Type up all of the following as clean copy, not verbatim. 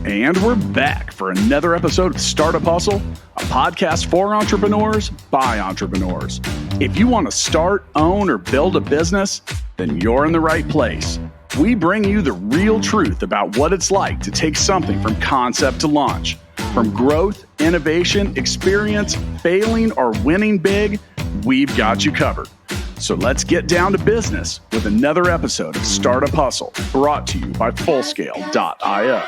And we're back for another episode of Startup Hustle, a podcast for entrepreneurs by entrepreneurs. If you want to start, own, or build a business, then you're in the right place. We bring you the real truth about what it's like to take something from concept to launch. From growth, innovation, experience, failing, or winning big, we've got you covered. So let's get down to business with another episode of Startup Hustle, brought to you by Fullscale.io.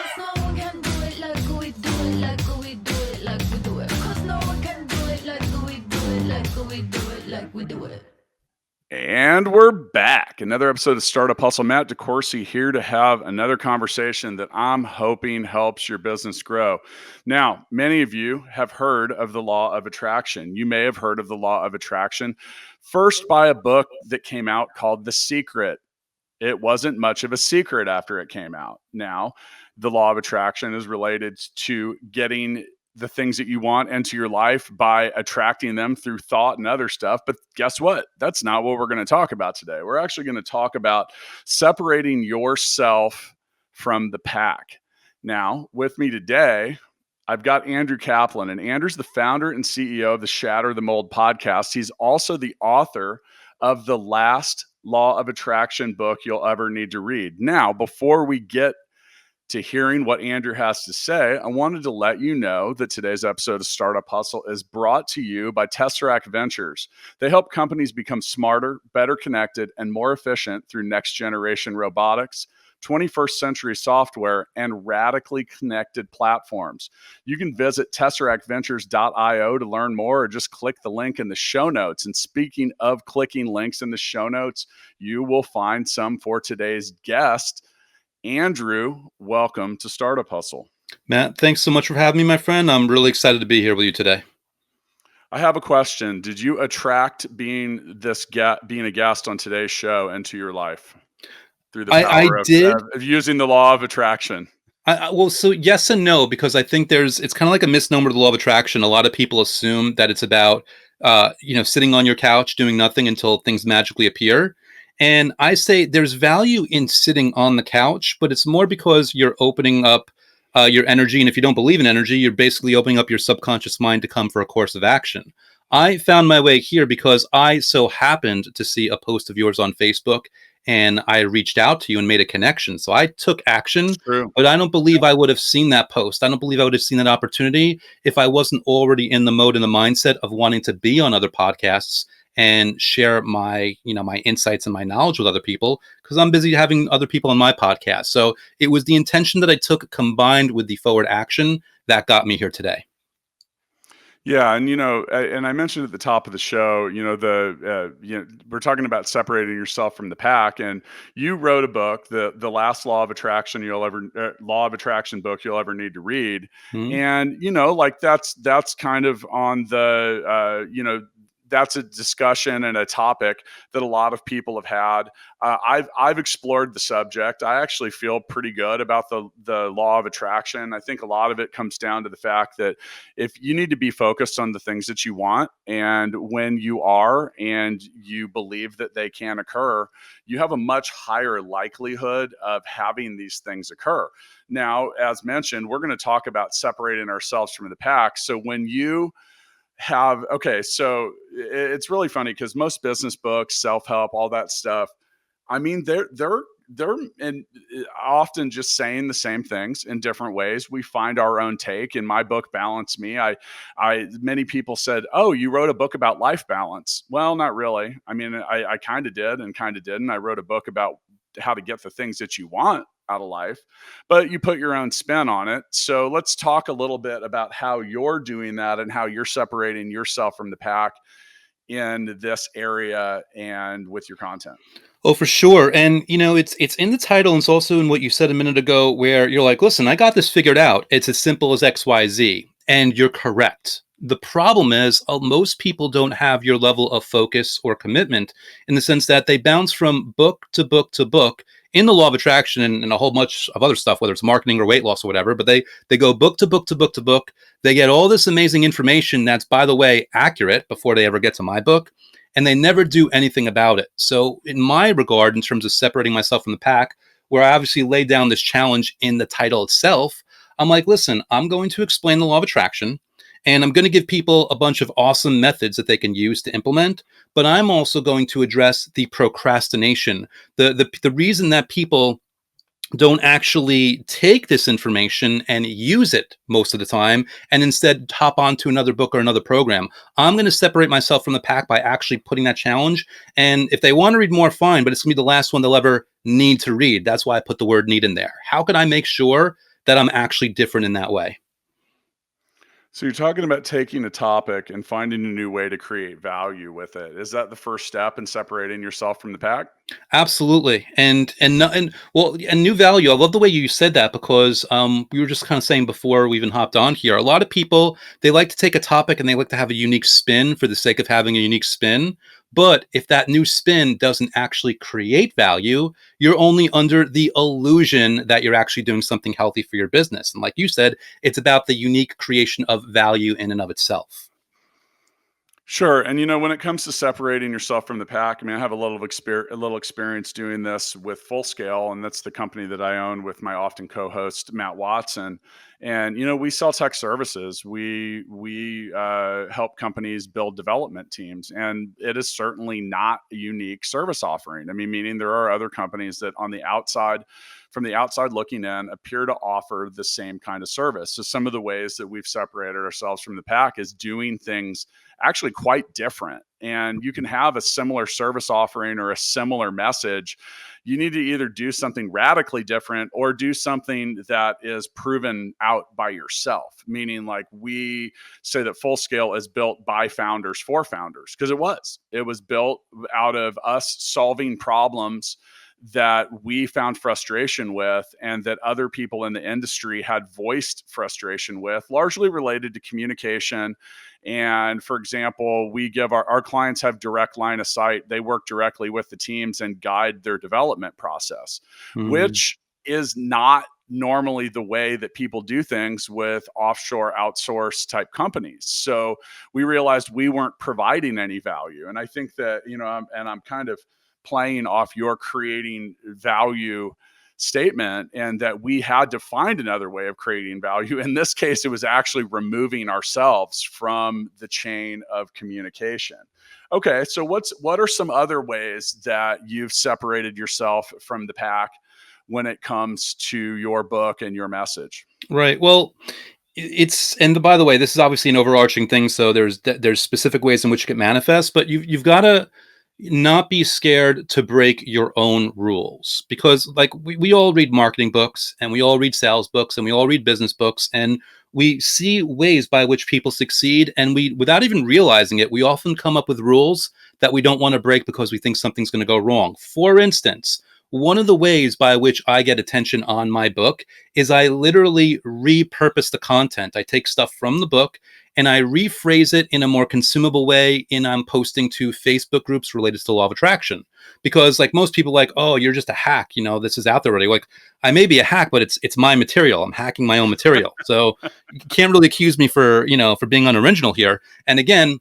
And we're back. Another episode of Startup Hustle. Matt DeCoursey here to have another conversation that I'm hoping helps your business grow. Now, many of you have heard of the law of attraction. You may have heard of the law of attraction first by a book that came out called The Secret. It wasn't much of a secret after it came out. Now, the law of attraction is related to getting the things that you want into your life by attracting them through thought and other stuff. But guess what? That's not what we're going to talk about today. We're actually going to talk about separating yourself from the pack. Now, with me today, I've got Andrew Kaplan, and Andrew's the founder and CEO of the Shatter the Mold podcast. He's also the author of the last law of attraction book you'll ever need to read. Now, before we get to hearing what Andrew has to say, I wanted to let you know that today's episode of Startup Hustle is brought to you by Tesseract Ventures. They help companies become smarter, better connected, and more efficient through next generation robotics, 21st century software, and radically connected platforms. You can visit TesseractVentures.io to learn more, or just click the link in the show notes. And speaking of clicking links in the show notes, you will find some for today's guest. Andrew, welcome to Startup Hustle. Matt, thanks so much for having me, my friend. I'm really excited to be here with you today. I have a question. Did you attract being a guest on today's show into your life through the power of using the law of attraction? So yes and no, because I think it's kind of like a misnomer, the law of attraction. A lot of people assume that it's about, sitting on your couch doing nothing until things magically appear. And I say there's value in sitting on the couch, but it's more because you're opening up your energy. And if you don't believe in energy, you're basically opening up your subconscious mind to come for a course of action. I found my way here because I so happened to see a post of yours on Facebook, and I reached out to you and made a connection. So I took action, but I don't believe I would have seen that post. I don't believe I would have seen that opportunity if I wasn't already in the mode and the mindset of wanting to be on other podcasts and share my insights and my knowledge with other people, because I'm busy having other people on my podcast. So it was the intention that I took combined with the forward action that got me here today. Yeah, and and I mentioned at the top of the show, we're talking about separating yourself from the pack, and you wrote a book, the last law of attraction book you'll ever need to read, and that's kind of on the that's a discussion and a topic that a lot of people have had. I've explored the subject. I actually feel pretty good about the law of attraction. I think a lot of it comes down to the fact that if you need to be focused on the things that you want, and when you are and you believe that they can occur, you have a much higher likelihood of having these things occur. Now, as mentioned, we're going to talk about separating ourselves from the pack. So when you so it's really funny because most business books, self-help, all that stuff, I mean, they're often just saying the same things in different ways. We find our own take. In my book, Balance Me, many people said, "Oh, you wrote a book about life balance." Well, not really. I mean, I kind of did and kind of didn't. I wrote a book about how to get the things that you want out of life, but you put your own spin on it. So let's talk a little bit about how you're doing that and how you're separating yourself from the pack in this area and with your content. Oh, for sure. And, it's in the title, and it's also in what you said a minute ago, where you're like, listen, I got this figured out. It's as simple as X, Y, Z. And you're correct. The problem is most people don't have your level of focus or commitment, in the sense that they bounce from book to book to book in the law of attraction and a whole bunch of other stuff, whether it's marketing or weight loss or whatever, but they go book to book to book to book. They get all this amazing information that's, by the way, accurate before they ever get to my book, and they never do anything about it. So in my regard, in terms of separating myself from the pack, where I obviously laid down this challenge in the title itself, I'm like, listen, I'm going to explain the law of attraction, and I'm going to give people a bunch of awesome methods that they can use to implement. But I'm also going to address the procrastination, the reason that people don't actually take this information and use it most of the time, and instead hop onto another book or another program. I'm going to separate myself from the pack by actually putting that challenge. And if they want to read more, fine, but it's going to be the last one they'll ever need to read. That's why I put the word need in there. How can I make sure that I'm actually different in that way? So you're talking about taking a topic and finding a new way to create value with it. Is that the first step in separating yourself from the pack? Absolutely, and well, and new value. I love the way you said that, because we were just kind of saying before we even hopped on here. A lot of people, they like to take a topic and they like to have a unique spin for the sake of having a unique spin. But if that new spin doesn't actually create value, you're only under the illusion that you're actually doing something healthy for your business. And like you said, it's about the unique creation of value in and of itself. Sure. And when it comes to separating yourself from the pack, I mean, I have a little experience doing this with Full Scale, and that's the company that I own with my often co-host Matt Watson. And we sell tech services. We help companies build development teams, and it is certainly not a unique service offering. I mean, meaning there are other companies that on the outside, from the outside looking in, appear to offer the same kind of service. So some of the ways that we've separated ourselves from the pack is doing things actually quite different. And you can have a similar service offering or a similar message. You need to either do something radically different or do something that is proven out by yourself. Meaning, like, we say that Full Scale is built by founders for founders, because it was built out of us solving problems that we found frustration with, and that other people in the industry had voiced frustration with, largely related to communication. And for example, we give our clients have direct line of sight. They work directly with the teams and guide their development process, Mm. which is not normally the way that people do things with offshore outsource type companies. So we realized we weren't providing any value. And I think that, I'm kind of playing off your creating value statement, and that we had to find another way of creating value. In this case, it was actually removing ourselves from the chain of communication. Okay, so what are some other ways that you've separated yourself from the pack when it comes to your book and your message? Right. Well, it's, and by the way, this is obviously an overarching thing, so there's specific ways in which it can manifest, but you've got to not be scared to break your own rules, because like we all read marketing books, and we all read sales books, and we all read business books, and we see ways by which people succeed, and we, without even realizing it, we often come up with rules that we don't want to break because we think something's going to go wrong. For instance, one of the ways by which I get attention on my book is I literally repurpose the content. I take stuff from the book and I rephrase it in a more consumable way, and I'm posting to Facebook groups related to the law of attraction. Because like most people, like, oh, you're just a hack, this is out there already. Like, I may be a hack, but it's my material. I'm hacking my own material. So you can't really accuse me for, for being unoriginal here. And again,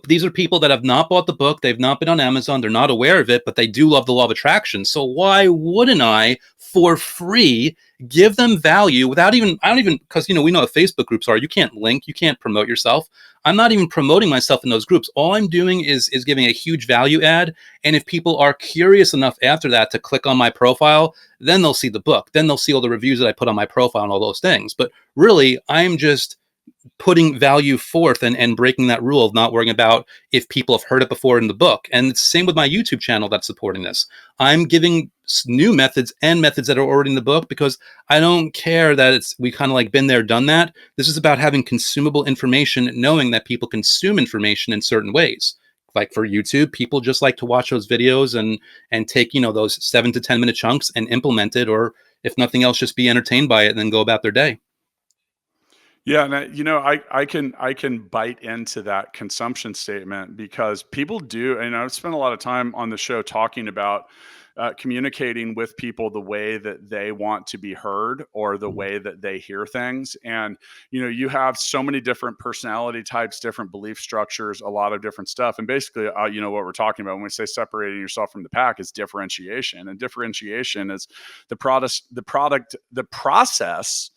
these are people that have not bought the book. They've not been on Amazon. They're not aware of it, but they do love the law of attraction. So why wouldn't I, for free, give them value without even, I don't even, because, we know what Facebook groups are. You can't link, you can't promote yourself. I'm not even promoting myself in those groups. All I'm doing is giving a huge value add. And if people are curious enough after that to click on my profile, then they'll see the book. Then they'll see all the reviews that I put on my profile and all those things. But really, I'm just putting value forth and breaking that rule of not worrying about if people have heard it before in the book. And it's the same with my YouTube channel that's supporting this. I'm giving new methods and methods that are already in the book, because I don't care that we kind of like been there, done that. This is about having consumable information, knowing that people consume information in certain ways. Like for YouTube, people just like to watch those videos and take, those 7 to 10 minute chunks and implement it, or if nothing else, just be entertained by it and then go about their day. Yeah, and I can bite into that consumption statement, because people do, and I've spent a lot of time on the show talking about communicating with people the way that they want to be heard, or the way that they hear things. And you have so many different personality types, different belief structures, a lot of different stuff. And basically, what we're talking about when we say separating yourself from the pack is differentiation. And differentiation is the process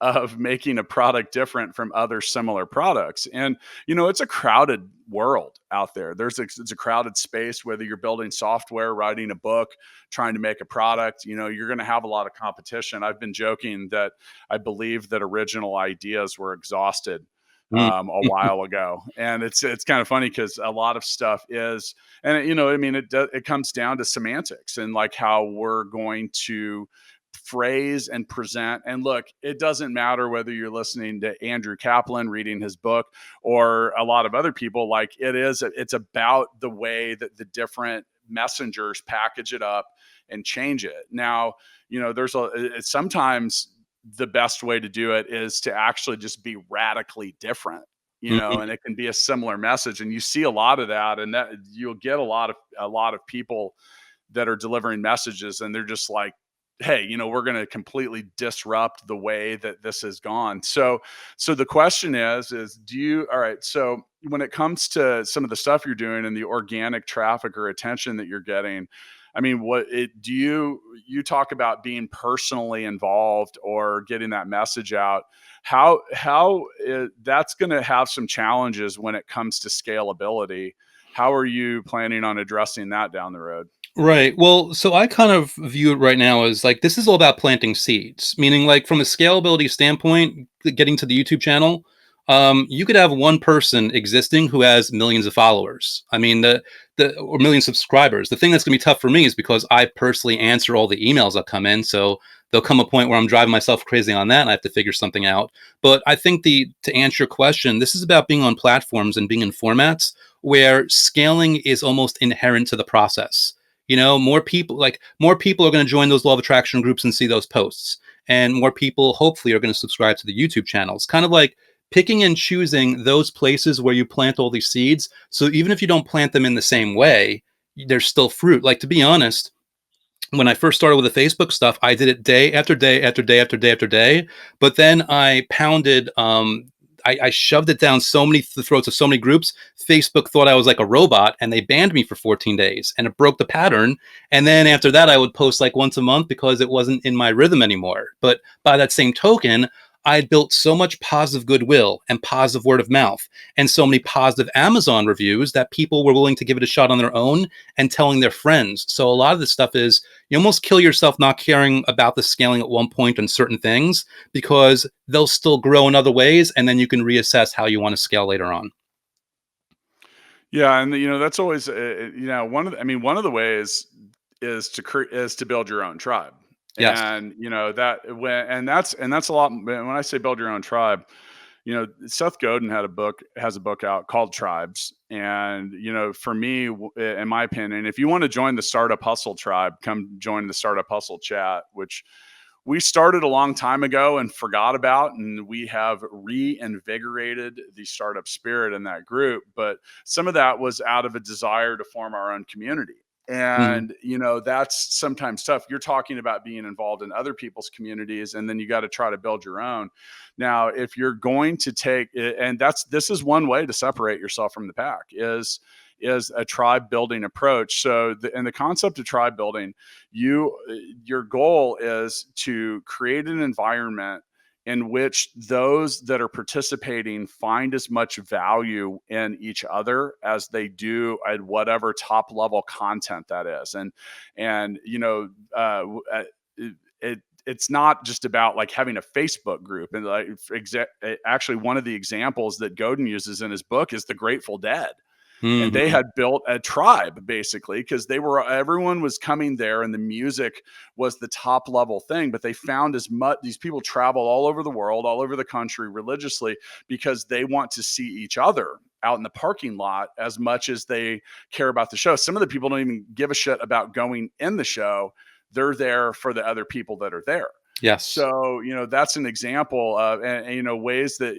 of making a product different from other similar products. And, it's a crowded world out there. It's a crowded space, whether you're building software, writing a book, trying to make a product, you're going to have a lot of competition. I've been joking that I believe that original ideas were exhausted Mm. a while ago, and it's kind of funny because a lot of stuff is, and I mean, it comes down to semantics and like how we're going to phrase and present. And look, it doesn't matter whether you're listening to Andrew Kaplan reading his book or a lot of other people. Like it's about the way that the different messengers package it up and change it. Now, it's sometimes the best way to do it is to actually just be radically different, Mhm. and it can be a similar message. And you see a lot of that, and that you'll get a lot of people that are delivering messages, and they're just like, hey, we're going to completely disrupt the way that this has gone. So the question is do you, all right, so when it comes to some of the stuff you're doing and the organic traffic or attention that you're getting, I mean, you talk about being personally involved or getting that message out? That's going to have some challenges when it comes to scalability. How are you planning on addressing that down the road? Right. Well, so I kind of view it right now as like this is all about planting seeds, meaning like from a scalability standpoint, getting to the YouTube channel, you could have one person existing who has millions of followers. I mean, the or million subscribers. The thing that's gonna be tough for me is because I personally answer all the emails that come in. So there'll come a point where I'm driving myself crazy on that, and I have to figure something out. But I think the to answer your question, this is about being on platforms and being in formats where scaling is almost inherent to the process. More people are going to join those law of attraction groups and see those posts, and more people hopefully are going to subscribe to the YouTube channels. Kind of like picking and choosing those places where you plant all these seeds, so even if you don't plant them in the same way, there's still fruit. Like, to be honest, when I first started with the Facebook stuff, I did it day after day after day after day after day. But then I pounded, I shoved it down the throats of so many groups. Facebook thought I was like a robot, and they banned me for 14 days, and it broke the pattern. And then after that, I would post like once a month because it wasn't in my rhythm anymore. But by that same token, I had built so much positive goodwill and positive word of mouth and so many positive Amazon reviews that people were willing to give it a shot on their own and telling their friends. So a lot of this stuff is you almost kill yourself not caring about the scaling at one point on certain things because they'll still grow in other ways, and then you can reassess how you want to scale later on. Yeah, and that's always one of the ways is to build your own tribe. Yes. And that's a lot. When I say build your own tribe, Seth Godin has a book out called Tribes. And for me, in my opinion, if you want to join the Startup Hustle tribe, come join the Startup Hustle chat, which we started a long time ago and forgot about, and we have reinvigorated the startup spirit in that group. But some of that was out of a desire to form our own community. Mhm. And that's sometimes tough. You're talking about being involved in other people's communities, and then you got to try to build your own. Now, if you're going to take and this is one way to separate yourself from the pack, is a tribe building approach. So in the concept of tribe building, your goal is to create an environment in which those that are participating find as much value in each other as they do at whatever top level content that is. And it's not just about like having a Facebook group. And like actually one of the examples that Godin uses in his book is the Grateful Dead. And they Mhm. had built a tribe basically because everyone was coming there and the music was the top level thing. But they found these people travel all over the world, all over the country religiously because they want to see each other out in the parking lot as much as they care about the show. Some of the people don't even give a shit about going in the show. They're there for the other people that are there. Yes. So, that's an example of, and ways that,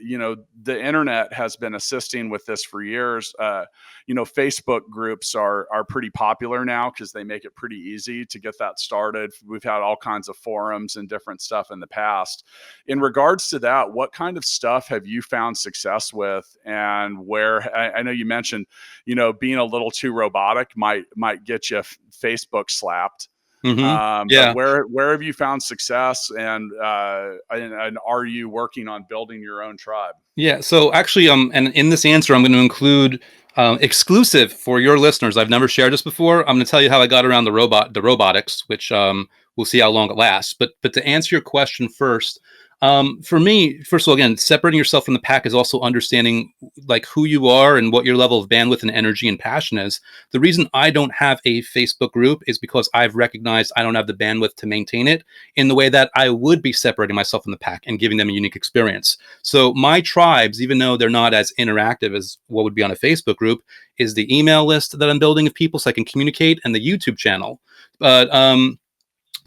the internet has been assisting with this for years. Facebook groups are pretty popular now because they make it pretty easy to get that started. We've had all kinds of forums and different stuff in the past. In regards to that, what kind of stuff have you found success with, and where, I know you mentioned, being a little too robotic might get you Facebook slapped. But Yeah. where have you found success, and are you working on building your own tribe? Yeah. So actually, and in this answer, I'm going to include exclusive for your listeners. I've never shared this before. I'm going to tell you how I got around the robotics, which we'll see how long it lasts. But to answer your question first, for me, first of all, again, separating yourself from the pack is also understanding like who you are and what your level of bandwidth and energy and passion is. The reason I don't have a Facebook group is because I've recognized I don't have the bandwidth to maintain it in the way that I would be separating myself from the pack and giving them a unique experience. So my tribes, even though they're not as interactive as what would be on a Facebook group, is the email list that I'm building of people so I can communicate, and the YouTube channel. But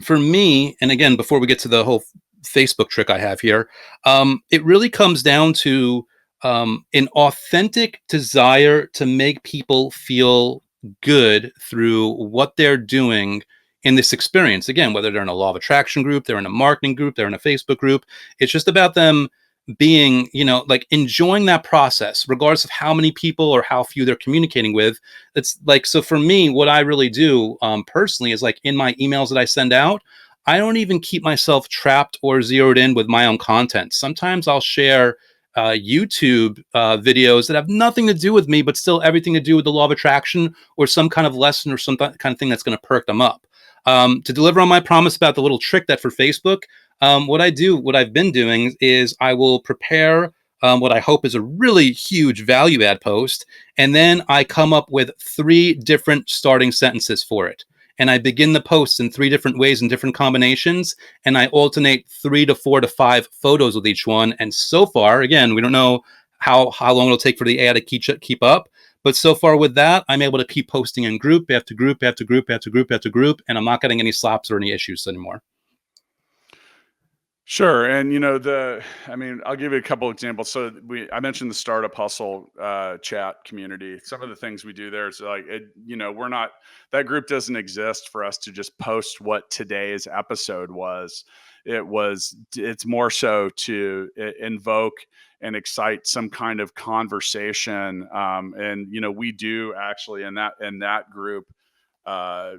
for me, and again, before we get to the whole Facebook trick I have here, it really comes down to an authentic desire to make people feel good through what they're doing in this experience. Again, whether they're in a law of attraction group, they're in a marketing group, they're in a Facebook group, it's just about them being, like enjoying that process, regardless of how many people or how few they're communicating with. It's like, so for me, what I really do personally is like in my emails that I send out, I don't even keep myself trapped or zeroed in with my own content. Sometimes I'll share YouTube videos that have nothing to do with me, but still everything to do with the law of attraction or some kind of lesson or some kind of thing that's going to perk them up. To deliver on my promise about the little trick that for Facebook, what I've been doing is I will prepare what I hope is a really huge value add post, and then I come up with 3 different starting sentences for it. And I begin the posts in 3 different ways in different combinations, and I alternate 3 to 4 to 5 photos with each one. And so far, again, we don't know how long it'll take for the AI to keep up. But so far with that, I'm able to keep posting in group after group after group after group after group, and I'm not getting any slaps or any issues anymore. Sure, and I mean, I'll give you a couple examples. So I mentioned the Startup Hustle chat community. Some of the things we do there is like, we're not, that group doesn't exist for us to just post what today's episode was. It's more so to invoke and excite some kind of conversation. And we do actually in that group uh,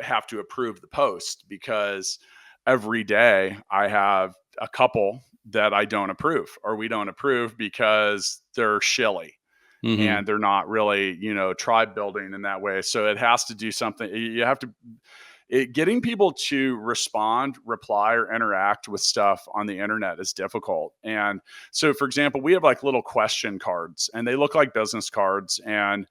have to approve the post, because every day I have a couple that I don't approve, or we don't approve because they're shilly Mm-hmm. and they're not really, tribe building in that way. So it has to do something. You have to, getting people to respond, reply, or interact with stuff on the internet is difficult. And so, for example, we have like little question cards, and they look like business cards. And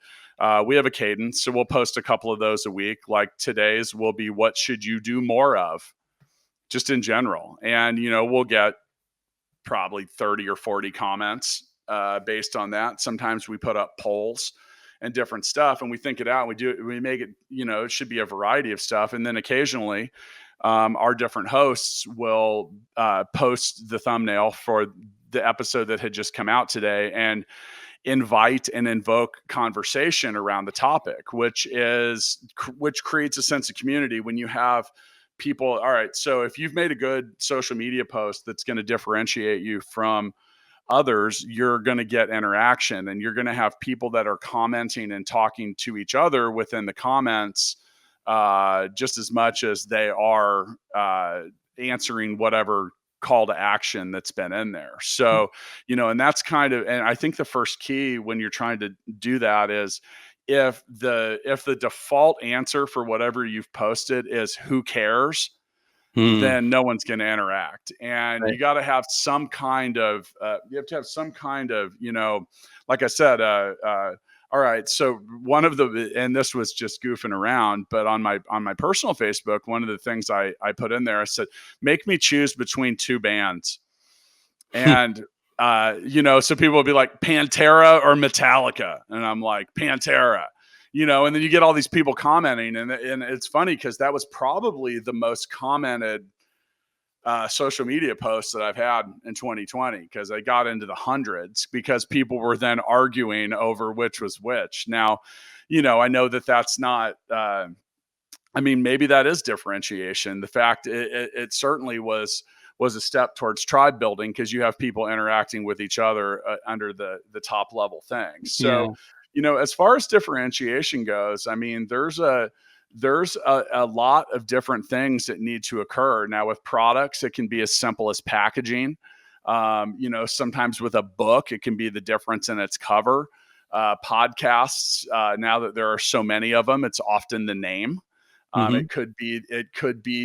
we have a cadence. So we'll post a couple of those a week. Like today's will be, what should you do more of? Just in general. And, we'll get probably 30 or 40 comments based on that. Sometimes we put up polls and different stuff, and we think it out. We make it, it should be a variety of stuff. And then occasionally our different hosts will post the thumbnail for the episode that had just come out today and invite and invoke conversation around the topic, which creates a sense of community when you have people. All right, so if you've made a good social media post that's going to differentiate you from others, you're going to get interaction, and you're going to have people that are commenting and talking to each other within the comments just as much as they are answering whatever call to action that's been in there. So, and that's and I think the first key when you're trying to do that is, if the default answer for whatever you've posted is who cares, Mm, then no one's going to interact. And right. you got to have some kind of like I said, all right, so one of the, and this was just goofing around, but on my personal Facebook, one of the things I put in there, I said, make me choose between 2 bands. And so people will be like, Pantera or Metallica, and I'm like, Pantera. And then you get all these people commenting, and it's funny because that was probably the most commented social media posts that I've had in 2020, because I got into the hundreds, because people were then arguing over which was which. Now, I know that that's not. I mean, maybe that is differentiation. The fact it certainly was a step towards tribe building, because you have people interacting with each other under the top level things. So, Yeah. as far as differentiation goes, I mean, there's a lot of different things that need to occur. Now, with products, it can be as simple as packaging. Sometimes with a book, it can be the difference in its cover. Podcasts, now that there are so many of them, it's often the name. Hmm. It could be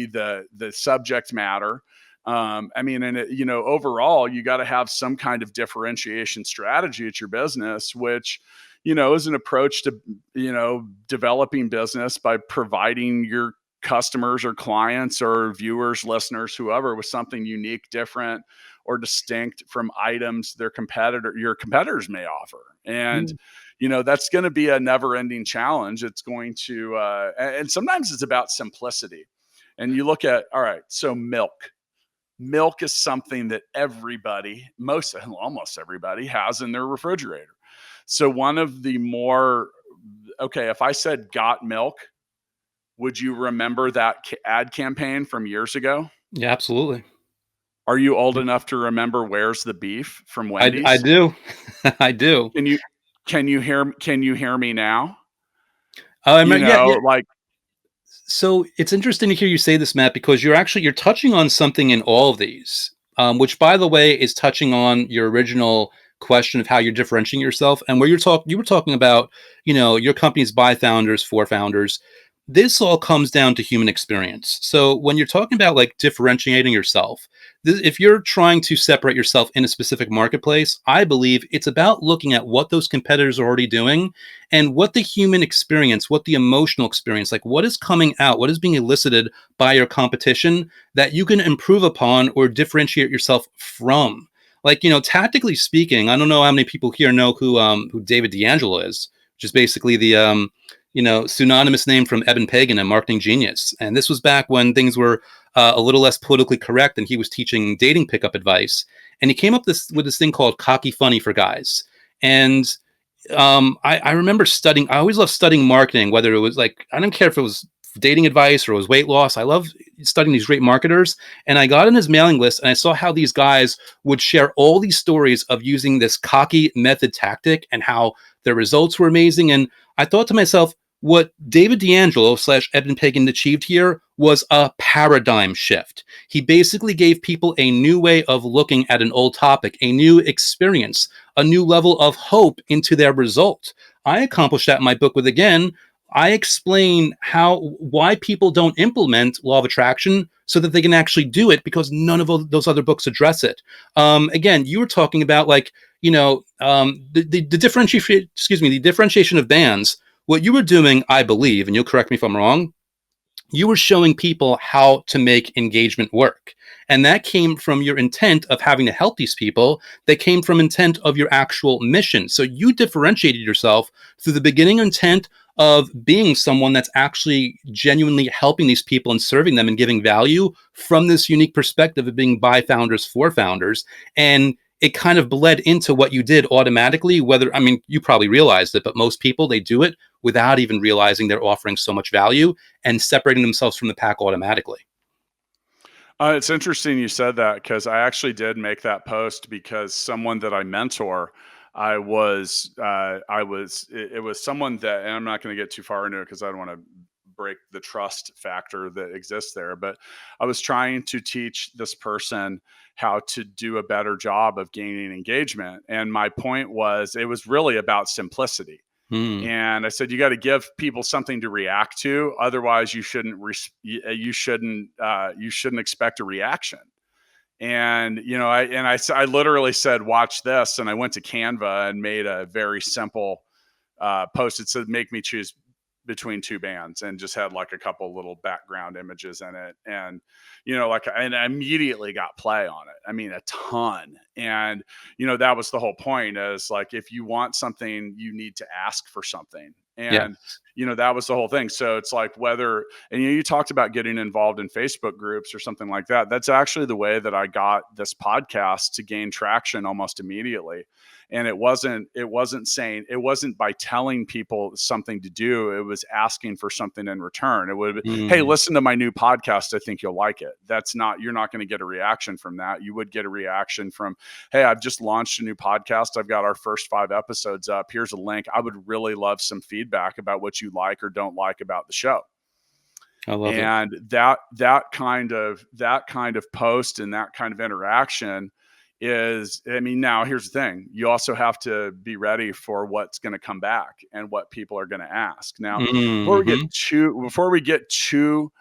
the subject matter. Overall, you got to have some kind of differentiation strategy at your business, which is an approach to developing business by providing your customers or clients or viewers, listeners, whoever, with something unique, different, or distinct from items your competitors may offer. And that's going to be a never ending challenge. It's going to and sometimes it's about simplicity. And you look at, all right, so milk is something that almost everybody has in their refrigerator. So one of the more, okay, if I said got milk, would you remember that ad campaign from years ago? Yeah, absolutely. Are you old enough to remember Where's the Beef from I Wendy's? do. I do. Can you hear me now? Yeah, yeah. Like, So it's interesting to hear you say this, Matt, because you're touching on something in all of these, which, by the way, is touching on your original question of how you're differentiating yourself, and where you were talking about, your company's by founders for founders. This all comes down to human experience. So when you're talking about like differentiating yourself, if you're trying to separate yourself in a specific marketplace, I believe it's about looking at what those competitors are already doing and what the human experience, what the emotional experience, like what is coming out, what is being elicited by your competition that you can improve upon or differentiate yourself from. Like, tactically speaking, I don't know how many people here know who David D'Angelo is, which is basically the pseudonymous name from Eben Pagan, a marketing genius. And this was back when things were a little less politically correct, and he was teaching dating pickup advice. And he came up with this thing called cocky funny for guys. And I remember studying. I always loved studying marketing, whether it was like, I don't care if it was dating advice or it was weight loss. I love studying these great marketers. And I got on his mailing list and I saw how these guys would share all these stories of using this cocky method tactic and how their results were amazing. And I thought to myself, what David D'Angelo / Eben Pagan achieved here was a paradigm shift. He basically gave people a new way of looking at an old topic, a new experience, a new level of hope into their result. I accomplished that in my book with, again, I explain why people don't implement law of attraction so that they can actually do it, because none of those other books address it. Again, you were talking about like, the differentiation of bands. What you were doing, I believe, and you'll correct me if I'm wrong, you were showing people how to make engagement work. And that came from your intent of having to help these people. That came from intent of your actual mission. So you differentiated yourself through the beginning intent of being someone that's actually genuinely helping these people and serving them and giving value from this unique perspective of being by founders for founders. And it kind of bled into what you did automatically, you probably realized it, but most people, they do it without even realizing they're offering so much value and separating themselves from the pack automatically. it's interesting you said that, because I actually did make that post because someone that I mentor, it was someone that, and I'm not going to get too far into it because I don't want to break the trust factor that exists there, but I was trying to teach this person how to do a better job of gaining engagement. And my point was, it was really about simplicity. Hmm. And I said, you got to give people something to react to. Otherwise, you shouldn't expect a reaction. And I literally said, watch this. And I went to Canva and made a very simple post. It said, make me choose between two bands, and just had like a couple little background images in it. And, and I immediately got play on it. I mean, a ton. And, that was the whole point, is like, if you want something, you need to ask for something. And, Yes. that was the whole thing. So it's like, and you talked about getting involved in Facebook groups or something like that. That's actually the way that I got this podcast to gain traction almost immediately. And it wasn't by telling people something to do. It was asking for something in return. It would be, hey, Hmm. listen to my new podcast. I think you'll like it. You're not going to get a reaction from that. You would get a reaction from, hey, I've just launched a new podcast. I've got our first 5 episodes up. Here's a link. I would really love some feedback about what you like or don't like about the show. I love it. And that kind of post and that kind of interaction is, I mean, now here's the thing. You also have to be ready for what's going to come back and what people are going to ask. Now, Hmm. before we get too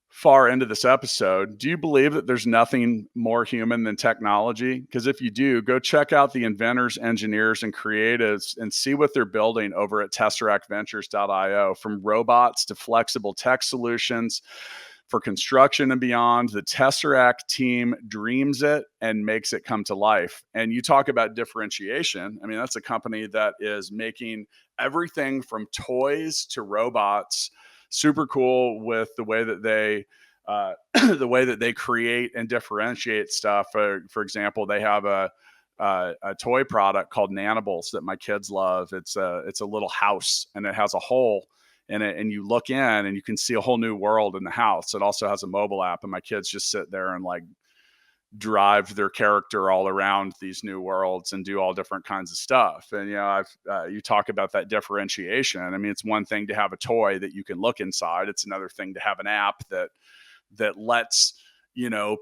far into this episode, do you believe that there's nothing more human than technology? Because if you do, go check out the inventors, engineers, and creatives and see what they're building over at tesseractventures.io, from robots to flexible tech solutions for construction and beyond. The Tesseract team dreams it and makes it come to life. And you talk about differentiation. I mean, that's a company that is making everything from toys to robots. Super cool with the way that they the way that they create and differentiate stuff. For example, they have a toy product called Nanables that my kids love. It's a little house, and it has a hole in it, and you look in and you can see a whole new world in the house. It also has a mobile app, and my kids just sit there and like drive their character all around these new worlds and do all different kinds of stuff. And you talk about that differentiation. I mean, it's one thing to have a toy that you can look inside. It's another thing to have an app that lets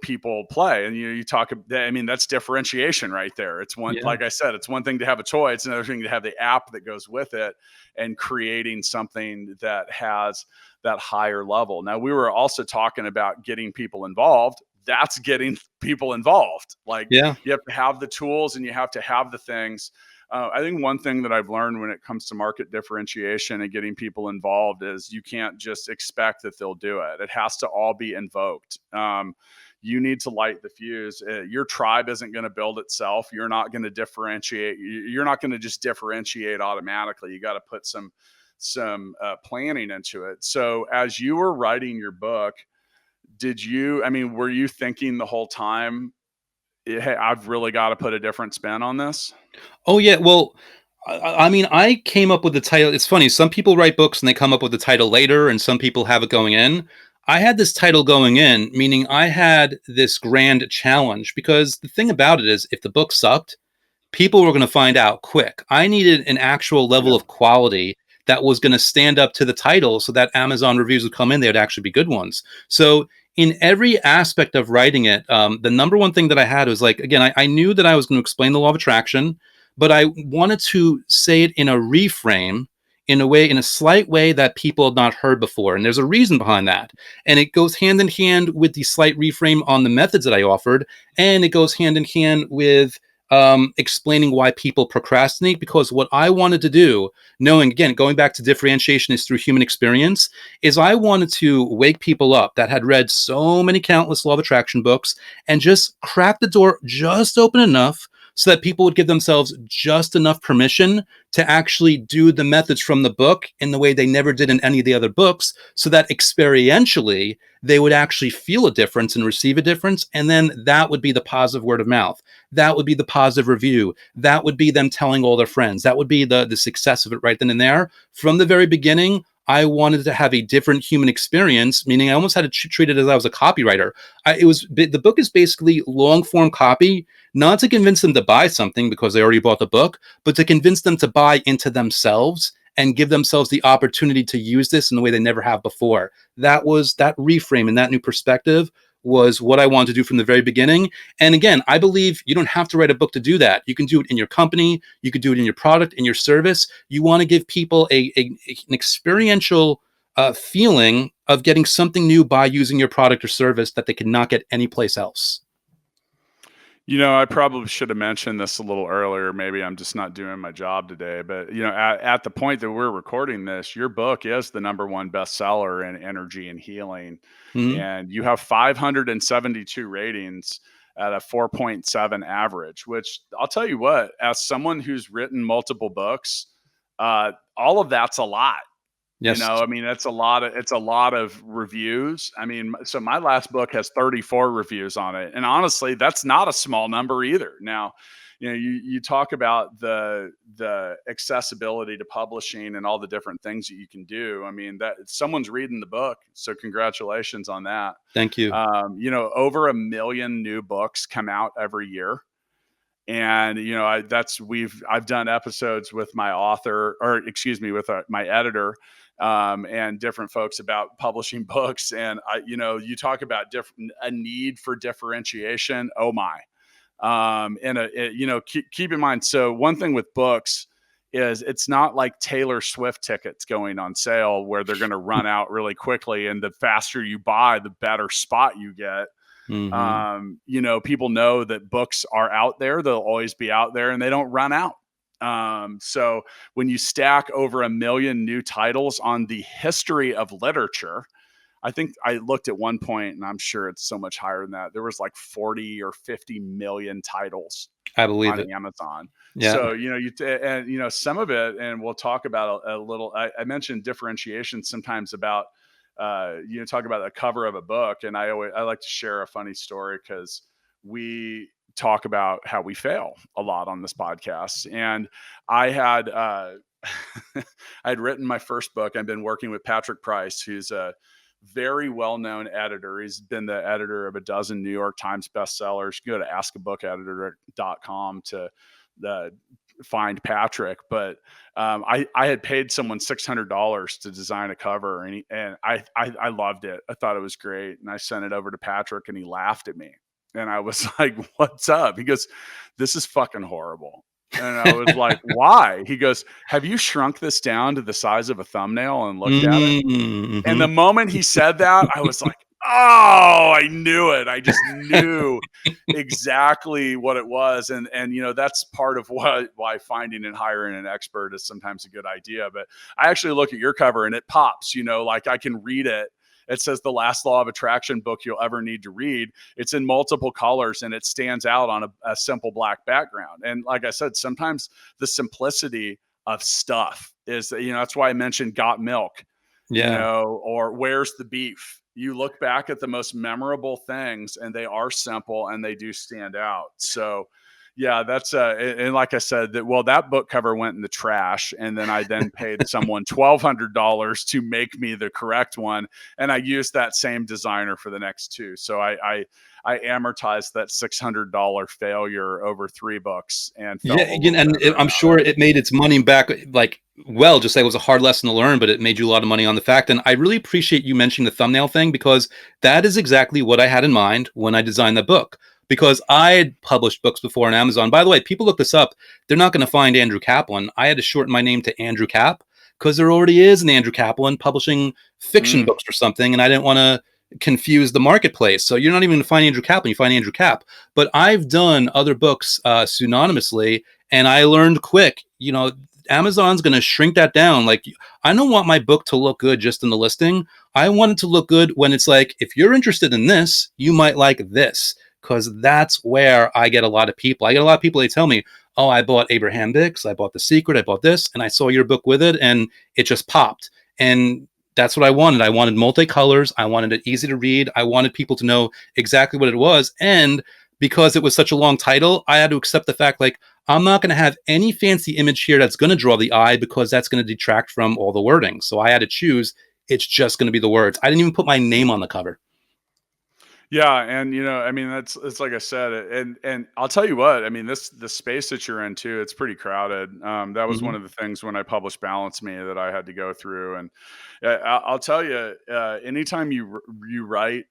people play. And you talk, I mean, that's differentiation right there. It's one, Yeah. like I said, it's one thing to have a toy, it's another thing to have the app that goes with it, and creating something that has that higher level. Now, we were also talking about getting people involved. That's getting people involved. Like, Yeah. you have to have the tools and you have to have the things. I think one thing that I've learned when it comes to market differentiation and getting people involved is you can't just expect that they'll do it. It has to all be invoked. You need to light the fuse. Your tribe isn't going to build itself. You're not going to differentiate. You're not going to just differentiate automatically. You got to put some planning into it. So as you were writing your book, were you thinking the whole time, hey, I've really got to put a different spin on this? Oh yeah. Well, I mean, I came up with the title. It's funny. Some people write books and they come up with the title later, and some people have it going in. I had this title going in, meaning I had this grand challenge, because the thing about it is, if the book sucked, people were going to find out quick. I needed an actual level Yeah. of quality that was going to stand up to the title, so that Amazon reviews would come in, they would actually be good ones. So in every aspect of writing it, the number one thing that I had was, like, again, I knew that I was going to explain the law of attraction, but I wanted to say it in a reframe, in a way, in a slight way that people had not heard before. And there's a reason behind that. And it goes hand in hand with the slight reframe on the methods that I offered. And it goes hand in hand with explaining why people procrastinate. Because what I wanted to do, knowing, again, going back to differentiation is through human experience, is I wanted to wake people up that had read so many countless law of attraction books, and just crack the door just open enough so that people would give themselves just enough permission to actually do the methods from the book in the way they never did in any of the other books, so that experientially they would actually feel a difference and receive a difference. And then that would be the positive word of mouth. That would be the positive review. That would be them telling all their friends. That would be the success of it right then and there. From the very beginning, I wanted to have a different human experience, meaning I almost had to treat it as I was a copywriter. The book is basically long form copy, not to convince them to buy something because they already bought the book, but to convince them to buy into themselves and give themselves the opportunity to use this in the way they never have before. That reframe and that new perspective was what I wanted to do from the very beginning. And again, I believe you don't have to write a book to do that. You can do it in your company. You could do it in your product, in your service. You want to give people an experiential feeling of getting something new by using your product or service that they cannot get anyplace else. I probably should have mentioned this a little earlier. Maybe I'm just not doing my job today. But, at the point that we're recording this, your book is the number one bestseller in energy and healing. Mhm. And you have 572 ratings at a 4.7 average, which I'll tell you what, as someone who's written multiple books, all of that's a lot. Yes. I mean, it's a lot of reviews. I mean, so my last book has 34 reviews on it. And honestly, that's not a small number either. Now, you talk about the accessibility to publishing and all the different things that you can do. I mean, that someone's reading the book, so congratulations on that. Thank you. Over 1 million new books come out every year. And I've done episodes with my author, or excuse me, with my editor, and different folks about publishing books. And you talk about a need for differentiation. Oh my. Keep in mind. So one thing with books is it's not like Taylor Swift tickets going on sale where they're going to run out really quickly. And the faster you buy, the better spot you get. Mm-hmm. People know that books are out there. They'll always be out there and they don't run out. So when you stack over 1 million new titles on the history of literature, I think I looked at one point, and I'm sure it's so much higher than that. There was like 40 or 50 million titles I believe on it. Amazon. Yeah. So, some of it, and we'll talk about a little, I mentioned differentiation sometimes about, talk about the cover of a book. And I like to share a funny story because we talk about how we fail a lot on this podcast. And I had, I had written my first book. I've been working with Patrick Price, who's a very well-known editor. He's been the editor of a dozen New York Times bestsellers. Go to askabookeditor.com to find Patrick. But I had paid someone $600 to design a cover, and I loved it. I thought it was great, and I sent it over to Patrick, and he laughed at me. And I was like, "What's up?" He goes, "This is fucking horrible." And I was like, "Why?" He goes, "Have you shrunk this down to the size of a thumbnail and looked at it?" And Mm-hmm. the moment he said that, I was like, "Oh, I knew it. I just knew exactly what it was." And that's part of why finding and hiring an expert is sometimes a good idea. But I actually look at your cover and it pops, like I can read it. It says the last law of attraction book you'll ever need to read. It's in multiple colors and it stands out on a simple black background. And like I said, sometimes the simplicity of stuff is, that's why I mentioned Got Milk, Yeah. or Where's the Beef? You look back at the most memorable things and they are simple and they do stand out. So yeah, that's and like I said, that book cover went in the trash, and then I paid someone $1,200 to make me the correct one, and I used that same designer for the next two. So I amortized that $600 failure over 3 books and felt Yeah, a little and better I'm about sure it. it made its money back. Like, well, just say it was a hard lesson to learn, but it made you a lot of money on the fact. And I really appreciate you mentioning the thumbnail thing, because that is exactly what I had in mind when I designed the book. Because I had published books before on Amazon. By the way, people look this up. They're not going to find Andrew Kaplan. I had to shorten my name to Andrew Cap because there already is an Andrew Kaplan publishing fiction Mm. books or something, and I didn't want to confuse the marketplace. So you're not even going to find Andrew Kaplan. You find Andrew Cap. But I've done other books synonymously, and I learned quick, Amazon's going to shrink that down. Like, I don't want my book to look good just in the listing. I want it to look good when it's like, if you're interested in this, you might like this, because that's where I get a lot of people. I get a lot of people, they tell me, "Oh, I bought Abraham Hicks, I bought The Secret, I bought this, and I saw your book with it, and it just popped." And that's what I wanted. I wanted multicolors. I wanted it easy to read. I wanted people to know exactly what it was. And because it was such a long title, I had to accept the fact, like, I'm not going to have any fancy image here that's going to draw the eye, because that's going to detract from all the wording. So I had to choose. It's just going to be the words. I didn't even put my name on the cover. Yeah, and I mean, it's like I said, and I'll tell you what, I mean, the space that you're in too, it's pretty crowded. That was one Mm-hmm. of the things when I published Balance Me that I had to go through, and I'll tell you, anytime you write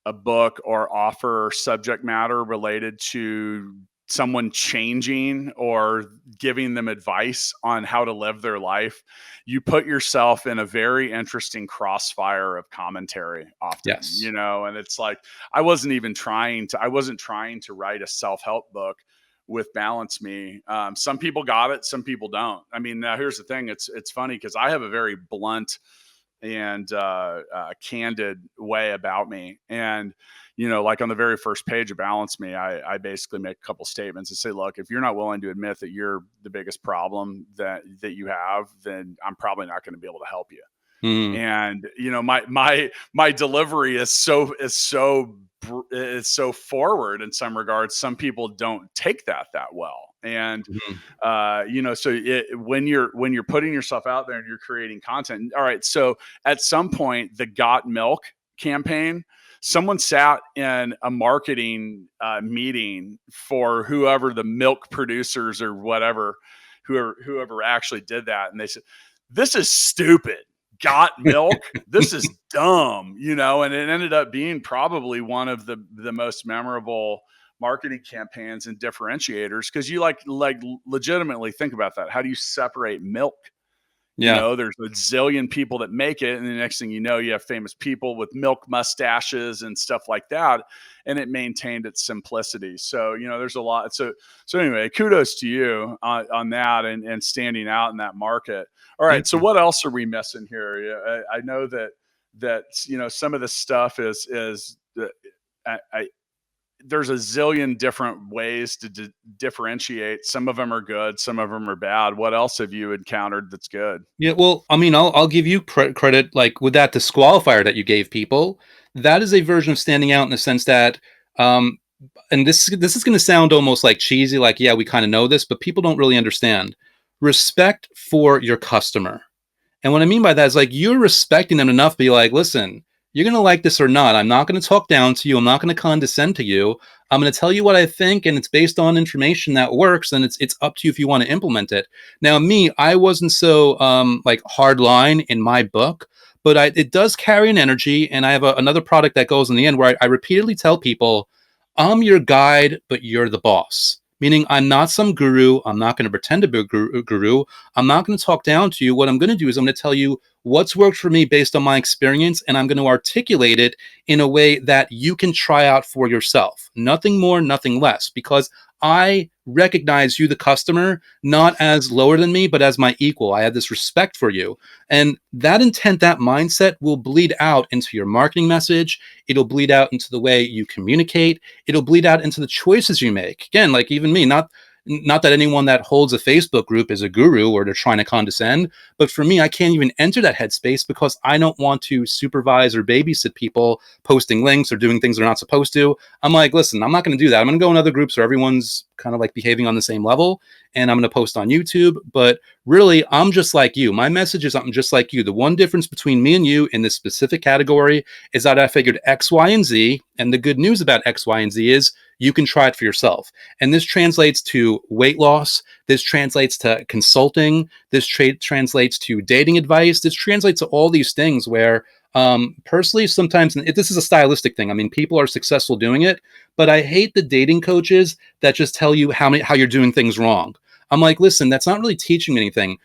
a book or offer subject matter related to someone changing or giving them advice on how to live their life, you put yourself in a very interesting crossfire of commentary often, Yes. and it's like, I wasn't trying to write a self-help book with Balance Me. Some people got it, some people don't. I mean, now here's the thing. It's funny because I have a very blunt and candid way about me. And, like on the very first page of Balance Me, I basically make a couple statements and say, look, if you're not willing to admit that you're the biggest problem that you have, then I'm probably not going to be able to help you. Mm-hmm. And, my delivery is so forward in some regards. Some people don't take that well. And when you're putting yourself out there and you're creating content, all right, so at some point the Got Milk campaign, someone sat in a marketing meeting for whoever the milk producers or whatever, whoever actually did that, and they said, this is stupid. got milk? This is dumb, and it ended up being probably one of the most memorable marketing campaigns and differentiators, because you like legitimately think about that. How do you separate milk? Yeah. There's a zillion people that make it, and the next thing you know, you have famous people with milk mustaches and stuff like that, and it maintained its simplicity. So, there's a lot. So anyway, kudos to you on that, and standing out in that market. All right, Thank so you. what else are we missing here? I know that some of this stuff is I there's a zillion different ways to differentiate. Some of them are good, some of them are bad. What else have you encountered that's good? Yeah, well, I mean, I'll give you credit, like with that disqualifier that you gave people. That is a version of standing out in the sense that, um, and this is going to sound almost like cheesy, like yeah, we kind of know this, but people don't really understand respect for your customer. And what I mean by that is like you're respecting them enough to be like, listen, you're going to like this or not. I'm not going to talk down to you. I'm not going to condescend to you. I'm going to tell you what I think, and it's based on information that works, and it's up to you if you want to implement it. Now, me, I wasn't so like hard line in my book, but it does carry an energy, and I have another product that goes in the end where I repeatedly tell people, I'm your guide, but you're the boss. Meaning, I'm not some guru. I'm not going to pretend to be a guru. I'm not going to talk down to you. What I'm going to do is I'm going to tell you what's worked for me based on my experience, and I'm going to articulate it in a way that you can try out for yourself. Nothing more, nothing less, because I recognize you, the customer, not as lower than me, but as my equal. I have this respect for you. And that intent, that mindset will bleed out into your marketing message. It'll bleed out into the way you communicate. It'll bleed out into the choices you make. Again, like even me, not that anyone that holds a Facebook group is a guru or they're trying to condescend, but for me, I can't even enter that headspace because I don't want to supervise or babysit people posting links or doing things they're not supposed to. I'm like, listen, I'm not going to do that. I'm going to go in other groups where everyone's kind of like behaving on the same level, and I'm going to post on YouTube. But really, I'm just like you. My message is I'm just like you. The one difference between me and you in this specific category is that I figured X, Y, and Z. And the good news about X, Y, and Z is you can try it for yourself. And this translates to weight loss. This translates to consulting. This translates to dating advice. This translates to all these things where personally, sometimes this is a stylistic thing. I mean, people are successful doing it, but I hate the dating coaches that just tell you how you're doing things wrong. I'm like, listen, that's not really teaching me anything.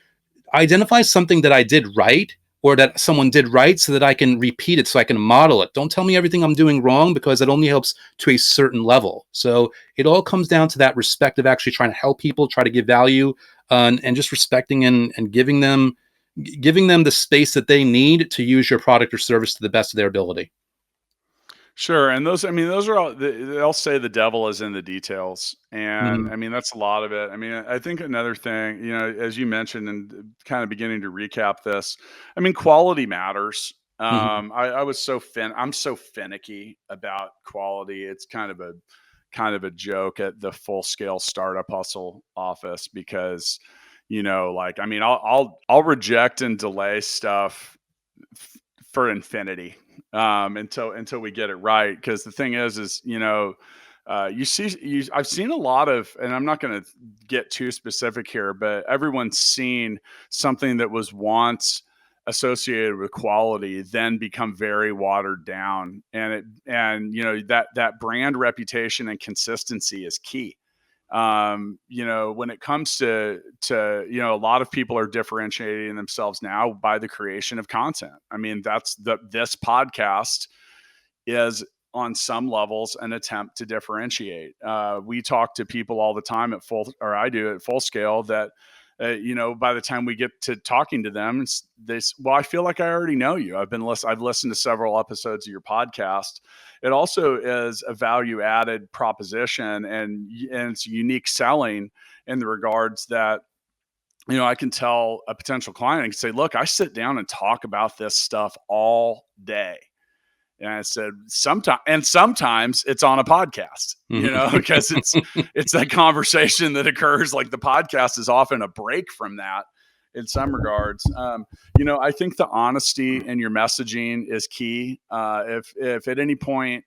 Identify something that I did right or that someone did right so that I can repeat it, so I can model it. Don't tell me everything I'm doing wrong, because it only helps to a certain level. So it all comes down to that respect of actually trying to help people, try to give value, and just respecting and giving them the space that they need to use your product or service to the best of their ability. Sure, and those are all. They'll say the devil is in the details, and Mhm. that's a lot of it. I think another thing, as you mentioned, and kind of beginning to recap this, quality matters. Mhm. I was I'm so finicky about quality. It's kind of a joke at the Full Scale Startup Hustle office, because, I'll reject and delay stuff for infinity, until we get it right. Because the thing is I've seen a lot of, and I'm not going to get too specific here, but everyone's seen something that was once associated with quality then become very watered down, and that brand reputation and consistency is key. When it comes to a lot of people are differentiating themselves now by the creation of content. This podcast is on some levels an attempt to differentiate. We talk to people all the time or I do at Full Scale, that by the time we get to talking to them, well, I feel like I already know you. I've listened to several episodes of your podcast. It also is a value added proposition, and it's unique selling in the regards that, I can tell a potential client, and say, look, I sit down and talk about this stuff all day. And I said, sometimes it's on a podcast, because it's that conversation that occurs. Like, the podcast is often a break from that in some regards. I think the honesty in your messaging is key. If at any point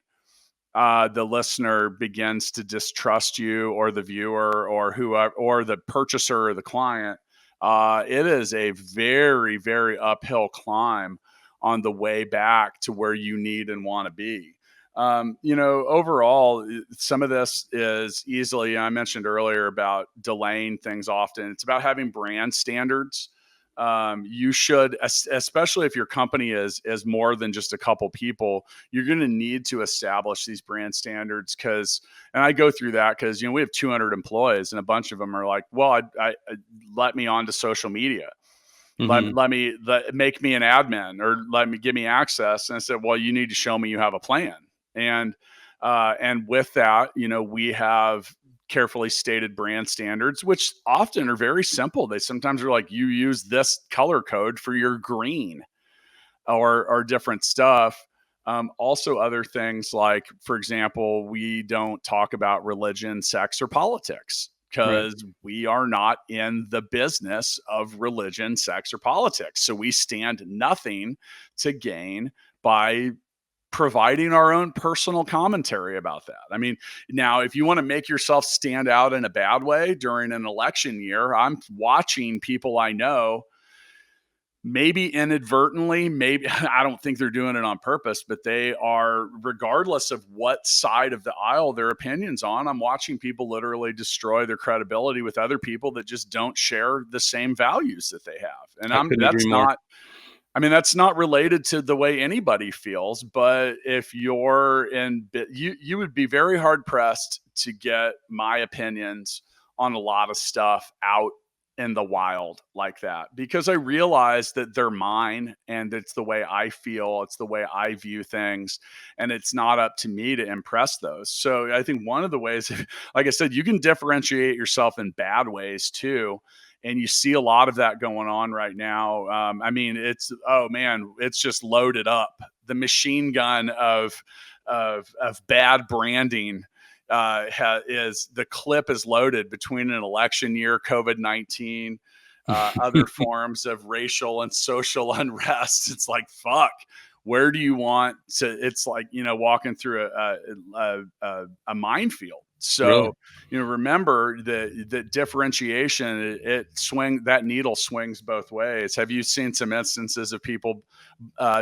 the listener begins to distrust you, or the viewer, or whoever, or the purchaser, or the client, it is a very, very uphill climb on the way back to where you need and want to be. Overall, some of this is easily, I mentioned earlier about delaying things often. It's about having brand standards. You should, especially if your company is more than just a couple people, you're going to need to establish these brand standards and I go through that because, we have 200 employees and a bunch of them are like, well, I let me onto social media. Hmm. Make me an admin or give me access. And I said, well, you need to show me you have a plan. And with that, we have carefully stated brand standards, which often are very simple. They sometimes are like, you use this color code for your green or different stuff. Also, other things like, for example, we don't talk about religion, sex, or politics Right. because we are not in the business of religion, sex, or politics. So we stand nothing to gain by providing our own personal commentary about that. I mean, now, if you want to make yourself stand out in a bad way during an election year, I'm watching people I know maybe inadvertently, maybe I don't think they're doing it on purpose, but they are, regardless of what side of the aisle their opinions on, I'm watching people literally destroy their credibility with other people that just don't share the same values that they have. And I couldn't agree more. that's not related to the way anybody feels, but if you're you would be very hard pressed to get my opinions on a lot of stuff out in the wild like that, because I realize that they're mine and it's the way I feel, it's the way I view things, and it's not up to me to impress those. So I think one of the ways, like I said, you can differentiate yourself in bad ways too. And you see a lot of that going on right now. It's just loaded up. The machine gun of bad branding is the clip is loaded between an election year, COVID-19, other forms of racial and social unrest. It's like, fuck. Where do you want to? It's like, walking through a minefield. Really. So, remember that differentiation, that needle swings both ways. Have you seen some instances of people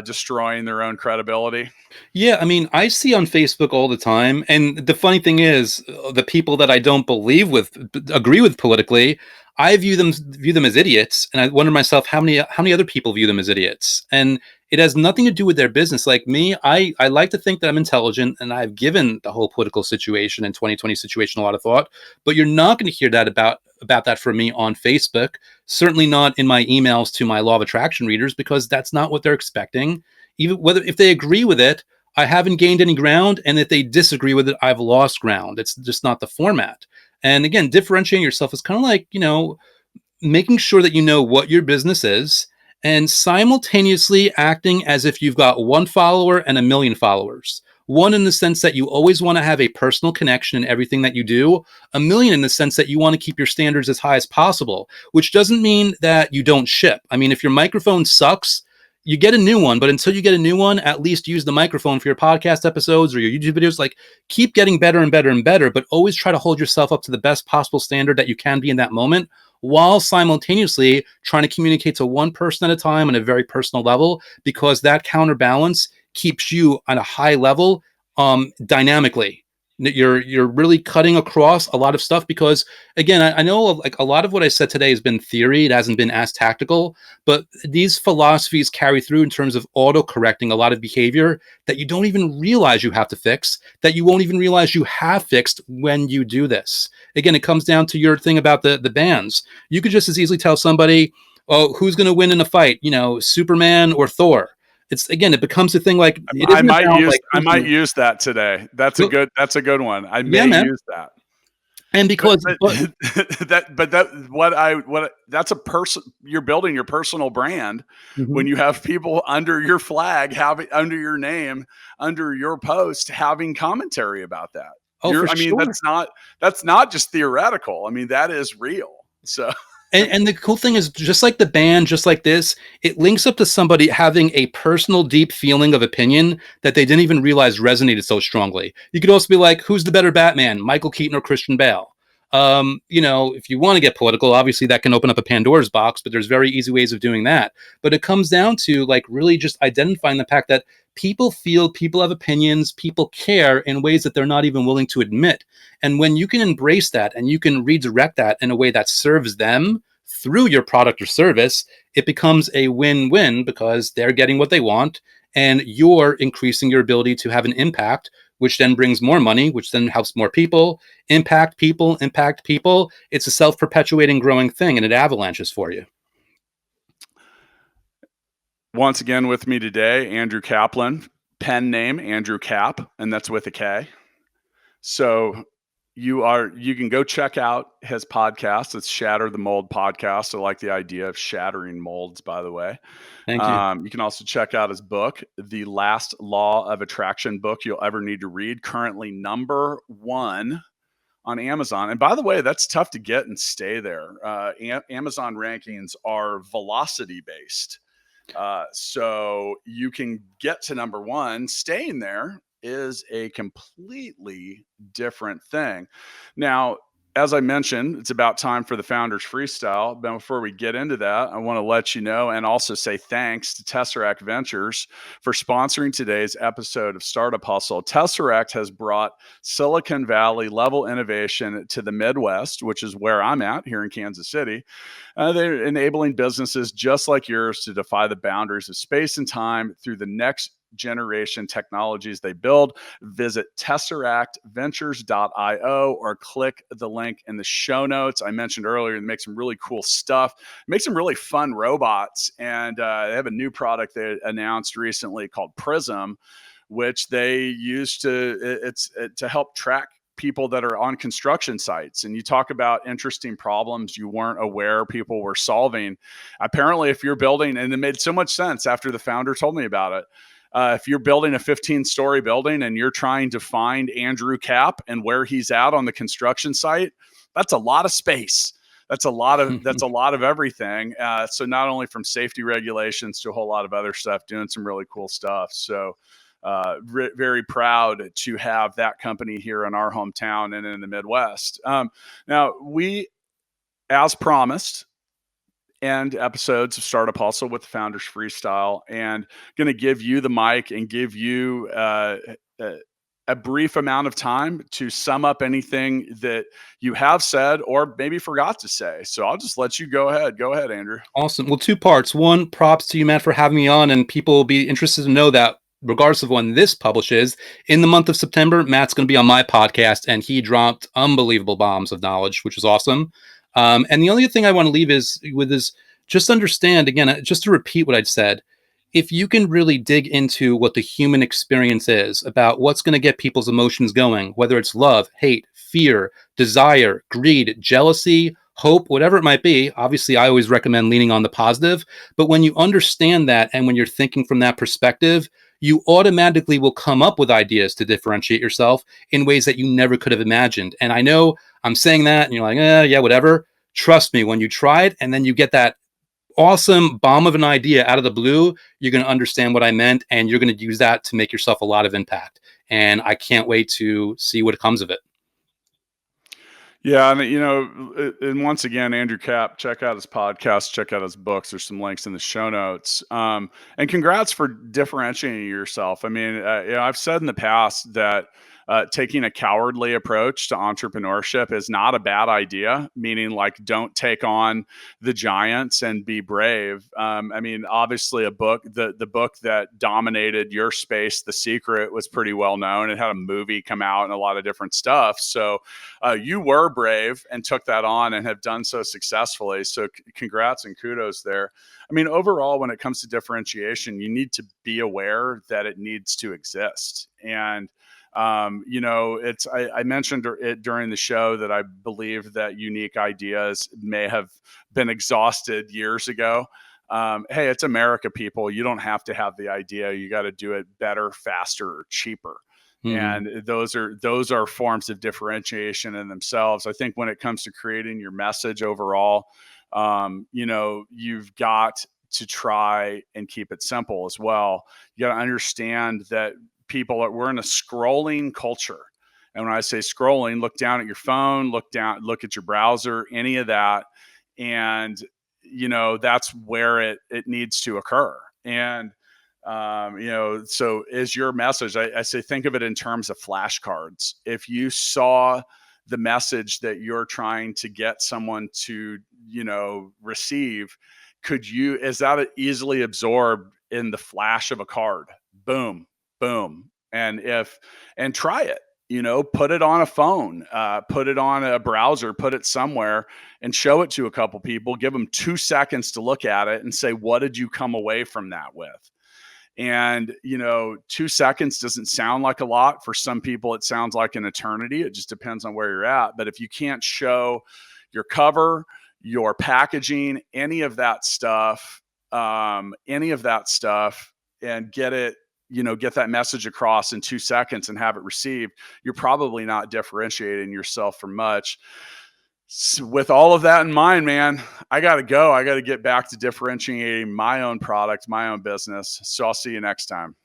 destroying their own credibility? Yeah, I mean, I see on Facebook all the time, and the funny thing is, the people that I don't agree with politically, I view them as idiots, and I wonder myself how many other people view them as idiots, and it has nothing to do with their business. Like me, I like to think that I'm intelligent, and I've given the whole political situation and 2020 situation a lot of thought, but you're not going to hear that about that from me on Facebook. Certainly not in my emails to my law of attraction readers, because that's not what they're expecting. Even whether if they agree with it, I haven't gained any ground, and if they disagree with it, I've lost ground. It's just not the format. And again, differentiating yourself is kind of like, making sure that you know what your business is and simultaneously acting as if you've got one follower and a million followers. One in the sense that you always want to have a personal connection in everything that you do. A million in the sense that you want to keep your standards as high as possible, which doesn't mean that you don't ship. I mean, if your microphone sucks, you get a new one, but until you get a new one, at least use the microphone for your podcast episodes or your YouTube videos. Like, keep getting better and better and better, but always try to hold yourself up to the best possible standard that you can be in that moment, while simultaneously trying to communicate to one person at a time on a very personal level, because that counterbalance keeps you on a high level, dynamically. You're really cutting across a lot of stuff, because again, I know like a lot of what I said today has been theory. It hasn't been as tactical, but these philosophies carry through in terms of auto correcting a lot of behavior that you don't even realize you have to fix, that you won't even realize you have fixed when you do this. Again, it comes down to your thing about the bands. You could just as easily tell somebody, oh, who's going to win in a fight, Superman or Thor. It becomes a thing. Like, it I isn't might about use like I might use that today. That's a good one. I yeah, may man. use that. And But because, but but that's a person, you're building your personal brand when Mhm. you have people under your flag, having under your name, under your post, having commentary about that. Oh, for sure. That's not just theoretical. I mean, that is real. So And the cool thing is, just like the band, just like this, it links up to somebody having a personal, deep feeling of opinion that they didn't even realize resonated so strongly. You could also be like, who's the better Batman, Michael Keaton or Christian Bale? If you want to get political, obviously that can open up a Pandora's box, but there's very easy ways of doing that. But it comes down to like really just identifying the fact that people feel, people have opinions, people care in ways that they're not even willing to admit. And when you can embrace that and you can redirect that in a way that serves them through your product or service, it becomes a win-win because they're getting what they want and you're increasing your ability to have an impact, which then brings more money, which then helps more people, impact people, impact people. It's a self-perpetuating growing thing and it avalanches for you. Once again with me today, Andrew Kaplan, pen name Andrew Cap, and that's with a K. So you can go check out his podcast. It's Shatter the Mold podcast. I like the idea of shattering molds, by the way. Thank you. You can also check out his book, The Last Law of Attraction Book You'll Ever Need to Read, currently #1 on Amazon. And by the way, that's tough to get and stay there. Amazon rankings are velocity based. So you can get to #1. Staying there is a completely different thing. Now, as I mentioned, it's about time for the Founders Freestyle. But before we get into that, I want to let you know and also say thanks to Tesseract Ventures for sponsoring today's episode of Startup Hustle. Tesseract has brought Silicon Valley level innovation to the Midwest, which is where I'm at here in Kansas City. They're enabling businesses just like yours to defy the boundaries of space and time through the next generation technologies they build. Visit tesseractventures.io or click the link in the show notes. I mentioned earlier, they make some really cool stuff, make some really fun robots, and they have a new product they announced recently called Prism, which they use to help track people that are on construction sites. And you talk about interesting problems you weren't aware people were solving. Apparently, if you're building, and it made so much sense after the founder told me about it, if you're building a 15-story building and you're trying to find Andrew Cap and where he's at on the construction site, that's a lot of space. That's a lot of everything. So not only from safety regulations to a whole lot of other stuff, doing some really cool stuff. So very proud to have that company here in our hometown and in the Midwest. Now, we, as promised, end episodes of Startup Hustle with the Founders Freestyle, and going to give you the mic and give you a brief amount of time to sum up anything that you have said or maybe forgot to say. So I'll just let you go ahead. Go ahead, Andrew. Awesome. Well, two parts. One, props to you, Matt, for having me on, and people will be interested to know that regardless of when this publishes, in the month of September, Matt's going to be on my podcast, and he dropped unbelievable bombs of knowledge, which is awesome. And the only thing I want to leave is just understand, again, just to repeat what I'd said, if you can really dig into what the human experience is about what's going to get people's emotions going, whether it's love, hate, fear, desire, greed, jealousy, hope, whatever it might be. Obviously, I always recommend leaning on the positive. But when you understand that and when you're thinking from that perspective, you automatically will come up with ideas to differentiate yourself in ways that you never could have imagined. And I know I'm saying that and you're like, yeah, whatever. Trust me, when you try it and then you get that awesome bomb of an idea out of the blue, you're going to understand what I meant and you're going to use that to make yourself a lot of impact. And I can't wait to see what comes of it. Yeah, and once again, Andrew Cap, check out his podcast, check out his books. There's some links in the show notes. And congrats for differentiating yourself. I mean, I've said in the past that taking a cowardly approach to entrepreneurship is not a bad idea, meaning like don't take on the giants and be brave. I mean, obviously the book that dominated your space, The Secret, was pretty well known. It had a movie come out and a lot of different stuff. So you were brave and took that on and have done so successfully. So congrats and kudos there. I mean, overall, when it comes to differentiation, you need to be aware that it needs to exist. And I mentioned it during the show that I believe that unique ideas may have been exhausted years ago. Hey, it's America, people. You don't have to have the idea. You got to do it better, faster, or cheaper. And those are forms of differentiation in themselves. I think when it comes to creating your message overall, you've got to try and keep it simple as well. You got to understand that we're in a scrolling culture. And when I say scrolling, look down at your phone, look at your browser, any of that. And, that's where it needs to occur. And, so is your message, I say, think of it in terms of flashcards. If you saw the message that you're trying to get someone to, receive, is that easily absorbed in the flash of a card? Boom, boom. And try it, put it on a phone, put it on a browser, put it somewhere and show it to a couple people, give them 2 seconds to look at it and say, what did you come away from that with? And, 2 seconds doesn't sound like a lot. For some people, it sounds like an eternity. It just depends on where you're at. But if you can't show your cover, your packaging, any of that stuff, and get it, get that message across in 2 seconds and have it received, you're probably not differentiating yourself from much. So with all of that in mind, man, I got to go. I got to get back to differentiating my own product, my own business. So I'll see you next time.